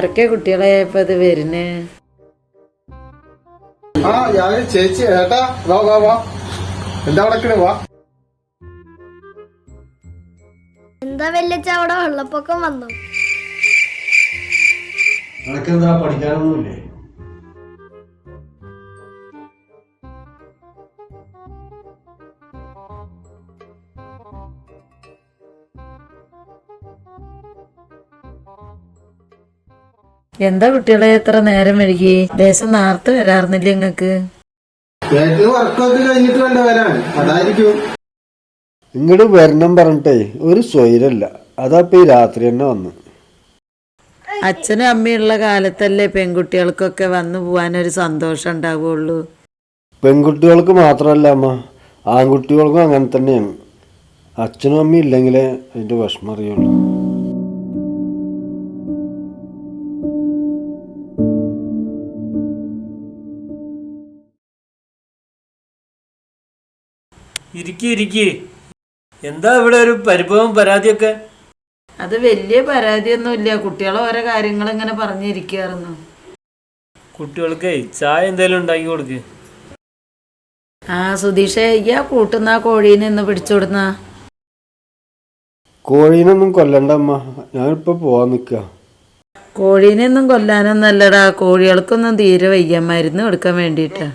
ആരൊക്കെ കുട്ടികളെ ഇപ്പൊ ഇത് വരുന്നേ? ചേച്ചി ഏട്ടാ വാ വാ വാ. എന്താ നടക്കണേ? വാ. എന്താ വല്യച്ഛ അവിടെ വെള്ളപ്പൊക്കം വന്നു? നിനക്കെന്താ പഠിക്കാനൊന്നുമില്ലേ? എന്താ കുട്ടികളെ എത്ര നേരം വൈകി? ദേശം നേരത്തെ വരാറുന്നില്ല നിങ്ങക്ക്? വർക്കൊക്കെ കഴിഞ്ഞിട്ട് വേണ്ട വരാൻ, അതായിരിക്കും. ഇങ്ങോട്ട് വരണം പറഞ്ഞിട്ടേ ഒരു സ്വൈരല്ല, അതാപ്പ ഈ രാത്രി തന്നെ വന്നു. അച്ഛനും അമ്മയുള്ള കാലത്തല്ലേ പെൺകുട്ടികൾക്കൊക്കെ വന്നു പോവാനൊരു സന്തോഷം ഉണ്ടാവുള്ളൂ. പെൺകുട്ടികൾക്ക് മാത്രമല്ല അമ്മ, ആൺകുട്ടികൾക്കും അങ്ങനെ തന്നെയാണ്. അച്ഛനും അമ്മയും ഇല്ലെങ്കിലേ അതിന്റെ വിഷമം അറിയുള്ളൂ. ഇരിക്കി. എന്താ ഇവിടെ ഒരു പരിഭവം പരാതിയൊക്കെ? അത് വലിയ പരാതിയൊന്നുമില്ല, കുട്ടികളെ ഓരോ കാര്യങ്ങൾ ഇങ്ങനെ പറഞ്ഞിരിക്കായിരുന്നു. കുട്ടികൾക്ക് ചായ എന്തായാലും ഉണ്ടാക്കി കൊടുക്ക്. സുധീഷേ, കൂട്ടുന്ന കോഴീനെ ഇന്ന് പിടിച്ചുവിടുന്ന? കോഴീനൊന്നും കൊല്ലണ്ട അമ്മ, ഞാനിപ്പോ പോവാൻ നിക്ക. കോഴീനെയൊന്നും കൊല്ലാനൊന്നല്ലടാ, കോഴികൾക്കൊന്നും തീരെ വയ്യ, മരുന്ന് കൊടുക്കാൻ വേണ്ടിയിട്ടാ.